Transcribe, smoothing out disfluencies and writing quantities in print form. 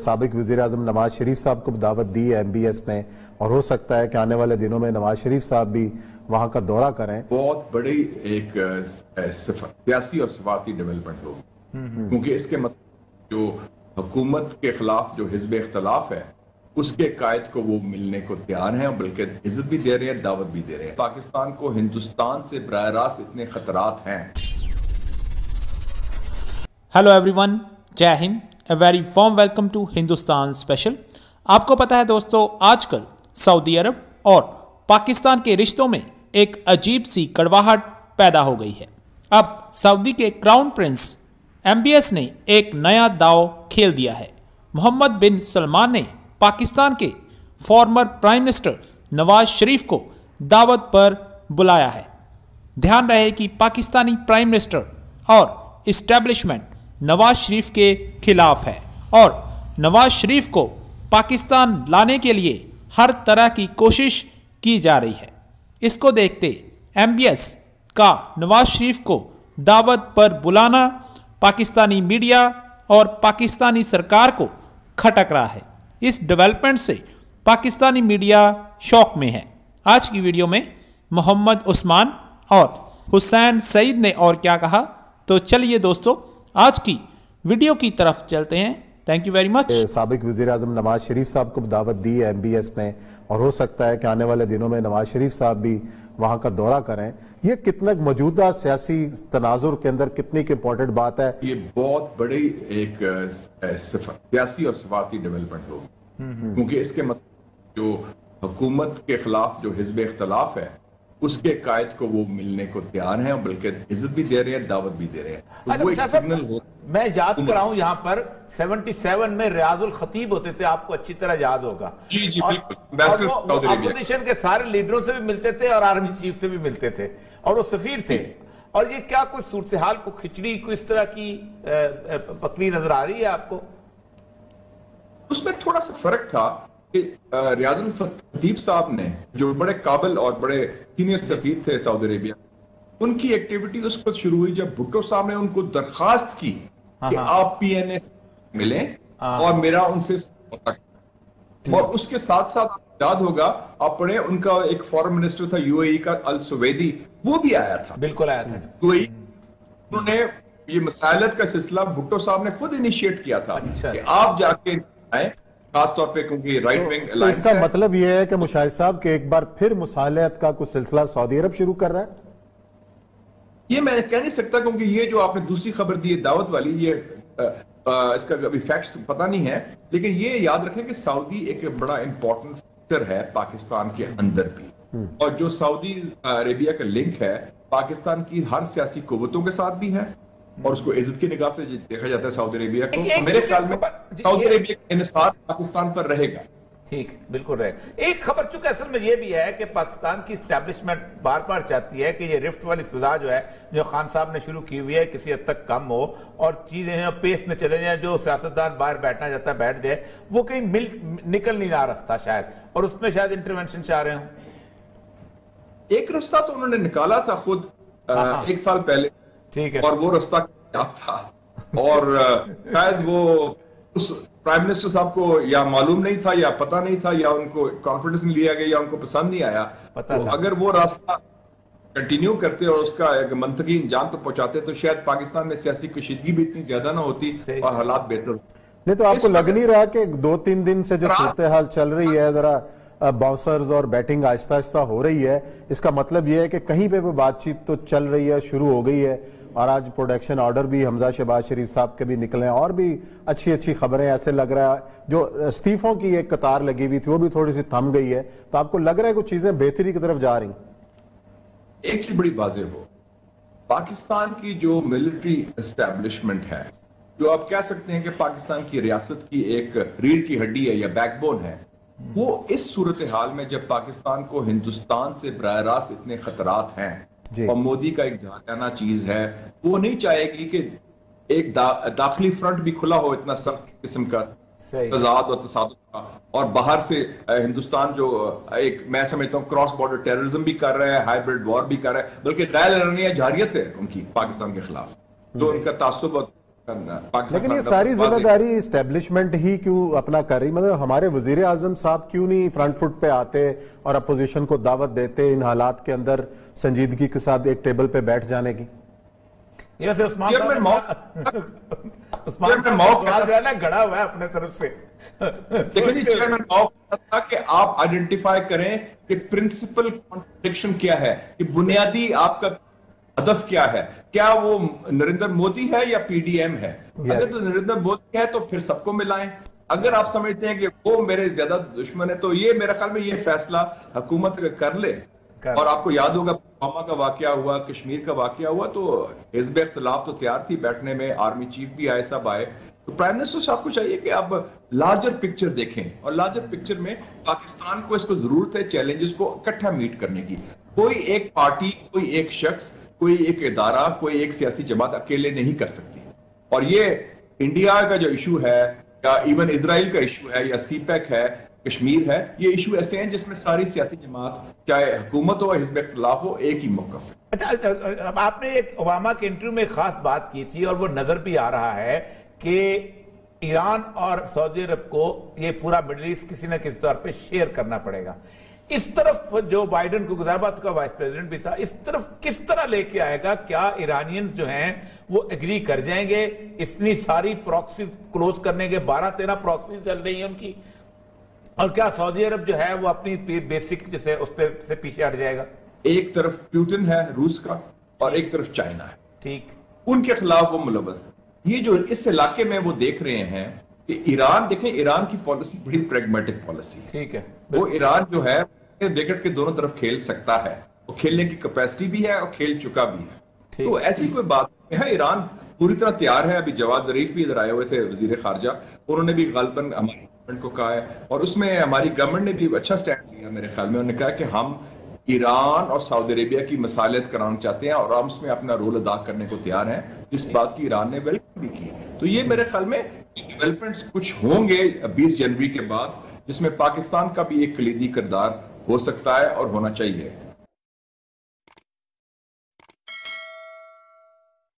साबिक वज़ीर-ए-आज़म नवाज शरीफ साहब को दावत दी है MBS ने, और हो सकता है कि आने वाले दिनों में नवाज शरीफ साहब भी वहां का दौरा करें। बहुत बड़ी एक सियासी और सफारती डेवलपमेंट होगी, क्योंकि इसके मतलब जो हुकूमत के खिलाफ जो हिज़्ब इख्तिलाफ है उसके कायद को वो मिलने को तैयार हैं, बल्कि इज्जत भी दे रहे हैं, दावत भी दे रहे हैं। पाकिस्तान को हिंदुस्तान से बराह रास्त इतने खतरात हैं। हेलो एवरीवन, जय Hind. A very warm welcome to Hindustan special. आपको पता है दोस्तों, आजकल सऊदी अरब और पाकिस्तान के रिश्तों में एक अजीब सी कड़वाहट पैदा हो गई है। अब सऊदी के क्राउन प्रिंस MBS ने एक नया दांव खेल दिया है। मोहम्मद बिन सलमान ने पाकिस्तान के former prime minister Nawaz Sharif को दावत पर बुलाया है। ध्यान रहे कि पाकिस्तानी प्राइम मिनिस्टर और इस्टेब्लिशमेंट नवाज शरीफ के खिलाफ है और नवाज शरीफ को पाकिस्तान लाने के लिए हर तरह की कोशिश की जा रही है। इसको देखते MBS का नवाज शरीफ को दावत पर बुलाना पाकिस्तानी मीडिया और पाकिस्तानी सरकार को खटक रहा है। इस डेवलपमेंट से पाकिस्तानी मीडिया शॉक में है। आज की वीडियो में मोहम्मद उस्मान और हुसैन सईद ने और क्या कहा, तो चलिए दोस्तों आज की वीडियो की तरफ चलते हैं। Thank you very much. साबिक वज़ीर-ए-आज़म नवाज शरीफ साहब को दावत दी है MBS ने, और हो सकता है कि आने वाले दिनों में नवाज शरीफ साहब भी वहां का दौरा करें। ये कितना मौजूदा सियासी तनाजुर के अंदर कितनी इंपॉर्टेंट बात है। ये बहुत बड़ी एक सियासी और सफारती डेवलपमेंट होगी, क्योंकि इसके मतलब जो हुकूमत के खिलाफ जो हिज़्ब इख्तिलाफ है उसके कायद को वो मिलने को तैयार हैं, बल्कि इज्जत भी दे रहे हैं, दावत भी दे रहे हैं। तो वो एक सिग्नल हो। मैं याद कराऊं यहाँ पर 77 में रियाजुल खतीब होते थे, आपको अच्छी तरह याद होगा। जी जी बिल्कुल। अपोजिशन के सारे लीडरों से भी मिलते थे और आर्मी चीफ से भी मिलते थे, और वो सफीर थे। और ये क्या कोई सूरत हाल को खिचड़ी को इस तरह की पकड़ी नजर आ रही है आपको? उसमें थोड़ा सा फर्क था कि रियाजुल खतीब साहब ने, जो बड़े काबिल और बड़े सीनियर सफीर थे सऊदी अरेबिया, उनकी एक्टिविटी उस वक्त शुरू हुई जब भुट्टो साहब ने उनको दरखास्त की कि आप PNA से मिलें और मेरा उनसे और उसके साथ साथ याद होगा आपने, उनका एक फॉरेन मिनिस्टर था UAE का अल सुवैदी, वो भी आया था। बिल्कुल आया था। उन्होंने ये मसाइलत का सिलसिला भुट्टो साहब ने खुद इनिशिएट किया था। अच्छा। कि आप जाके आए, खासतौर पे क्योंकि राइट विंग तो इसका मतलब यह है कि मुशाहिद साहब के एक बार फिर मुसालियत का कुछ सिलसिला सऊदी अरब शुरू कर रहा है। ये मैं कह नहीं सकता, क्योंकि ये जो आपने दूसरी खबर दी है दावत वाली, ये इसका अभी फैक्ट्स पता नहीं है, लेकिन ये याद रखें कि सऊदी एक बड़ा इंपॉर्टेंट फैक्टर है पाकिस्तान के अंदर भी, और जो सऊदी अरेबिया का लिंक है पाकिस्तान की हर सियासी कुव्वतों के साथ भी है, और उसको इज्जत की निगाह से देखा जाता है सऊदी अरेबिया को। तो मेरे ख्याल में सऊदी अरेबिया का इंसार पाकिस्तान पर रहेगा। ठीक, बिल्कुल रहे। एक खबर चूंकि असल में यह भी है कि पाकिस्तान की स्टैब्लिशमेंट बार बार चाहती है कि ये रिफ्ट वाली फिजा जो है, जो खान साहब ने शुरू की हुई है, किसी हद तक कम हो और चीजें पेस में चले जाए, जो सियासतदान बाहर बैठना चाहता है बैठ जाए, वो कहीं निकल नहीं रहा रास्ता शायद, और उसमें शायद इंटरवेंशन चाह रहे हो। एक रास्ता तो उन्होंने निकाला था खुद 1 साल पहले, ठीक है, और वो रास्ता क्या था, और शायद वो उस प्राइम मिनिस्टर साहब को या मालूम नहीं था या पता नहीं था, या उनको कॉन्फिडेंस नहीं लिया गया, या उनको पसंद नहीं आया। तो अगर वो रास्ता कंटिन्यू करते और उसका एक मंतकी इंजाम तो पहुंचाते, तो शायद पाकिस्तान में सियासी कशीदगी भी इतनी ज्यादा ना होती और हालात बेहतर होते। नहीं तो आपको लग नहीं रहा कि 2-3 दिन से जो सूरत हाल चल रही है, जरा बाउंसर्स और बैटिंग आहिस्ता आहिस्ता हो रही है, इसका मतलब यह है कि कहीं पे भी बातचीत तो चल रही है, शुरू हो गई है, और आज प्रोडक्शन ऑर्डर भी हमजा शहबाज शरीफ साहब के भी निकले हैं, और भी अच्छी अच्छी खबरें। ऐसे लग रहा है जो इस्तीफों की एक कतार लगी हुई थी वो भी थोड़ी सी थम गई है, तो आपको लग रहा है कुछ चीजें बेहतरी की तरफ जा रही? एक चीज बड़ी वाज़ेह हो, पाकिस्तान की जो मिलिट्री एस्टेब्लिशमेंट है, जो आप कह सकते हैं कि पाकिस्तान की रियासत की एक रीढ़ की हड्डी है या बैकबोन है, वो इस सूरत हाल में जब पाकिस्तान को हिंदुस्तान से बराह रास्त इतने खतरात हैं, और मोदी का एक जाना चीज है, वो नहीं चाहेगी कि एक दाखिली फ्रंट भी खुला हो इतना सख्त किस्म का तजाद और तसादुम का, और बाहर से हिंदुस्तान जो एक, मैं समझता हूँ, क्रॉस बॉर्डर टेररिज्म भी कर रहा है, हाइब्रिड वॉर भी कर रहा है, बल्कि गैर जारियत है उनकी पाकिस्तान के खिलाफ, जो उनका तासुब लेकिन ये सारी जिम्मेदारी इस्टेब्लिशमेंट ही क्यों अपना कर रही? मतलब हमारे वजीर आजम साहब क्यों नहीं फ्रंट फुट पे आते और अपोजिशन को दावत देते इन हालात के अंदर संजीदगी के साथ एक टेबल पे बैठ जाने की? गड़ा हुआ है अपने तरफ से। देखिए चेयरमैन था कि आप आइडेंटिफाई करें कि प्रिंसिपल कॉन्ट्रडिक्शन क्या है, कि बुनियादी आपका हदफ क्या है, क्या वो नरेंद्र मोदी है या पीडीएम है? अगर तो नरेंद्र मोदी है तो फिर सबको मिलाएं। अगर आप समझते हैं कि वो मेरे ज्यादा दुश्मन है तो ये मेरे ख्याल में ये फैसला हुकूमत कर ले। और आपको याद होगा पुलवामा का वाकया हुआ, कश्मीर का वाकया हुआ, तो हिज़्ब इख्तिलाफ तो तैयार थी बैठने में, आर्मी चीफ भी आए, सब आए। तो प्राइम मिनिस्टर साहब को चाहिए कि आप लार्जर पिक्चर देखें और लार्जर पिक्चर में पाकिस्तान को इसको जरूरत है चैलेंजेस को इकट्ठा मीट करने की। कोई एक पार्टी, कोई एक शख्स, कोई एक इदारा, कोई एक सियासी जमात अकेले नहीं कर सकती। और ये इंडिया का जो इशू है या इवन इजराइल का इशू है या सीपैक है, कश्मीर है, ये इशू ऐसे हैं जिसमें सारी सियासी जमात, चाहे हुकूमत हो हिज़्ब इख्तिलाफ हो, एक ही मौक़िफ़ है। अच्छा, आपने एक ओबामा के इंटरव्यू में खास बात की थी और वो नजर भी आ रहा है कि ईरान और सऊदी अरब को ये पूरा मिडिल ईस्ट किसी न किसी तौर पे शेयर करना पड़ेगा। इस तरफ जो बाइडेन को गुजराबाद का वाइस प्रेसिडेंट भी था, इस तरफ किस तरह लेके आएगा? क्या ईरानियंस जो हैं वो एग्री कर जाएंगे? इतनी सारी प्रॉक्सी क्लोज करने के 12-13 प्रॉक्सी चल रही है उनकी, और क्या सऊदी अरब जो है वो अपनी बेसिक जैसे उस पर से पीछे हट जाएगा? एक तरफ पुतिन है रूस का और एक तरफ चाइना है, ठीक, उनके खिलाफ वो मुलव्वस। ये जो इस इलाके में वो देख रहे हैं कि ईरान, देखें ईरान की पॉलिसी बड़ी प्रैग्मेटिक पॉलिसी, ठीक है, वो ईरान जो है विकेट के दोनों तरफ खेल सकता है, वो खेलने की कैपेसिटी भी है और खेल चुका भी है। तो ऐसी कोई बात नहीं है, ईरान पूरी तरह तैयार है। अभी जवाद जरीफ भी इधर आए हुए थे, वजीर खारजा, उन्होंने भी गालिबन हमारी गवर्नमेंट को कहा है और उसमें हमारी गवर्नमेंट ने भी अच्छा स्टैंड लिया मेरे ख्याल में। उन्होंने कहा कि हम ईरान और सऊदी अरेबिया की मसालियत कराना चाहते हैं और हम उसमें अपना रोल अदा करने को तैयार हैं। इस बात की ईरान ने वेलकम भी की। तो ये मेरे ख्याल में डेवलपमेंट्स कुछ होंगे 20 जनवरी के बाद, जिसमें पाकिस्तान का भी एक कलीदी किरदार हो सकता है और होना चाहिए।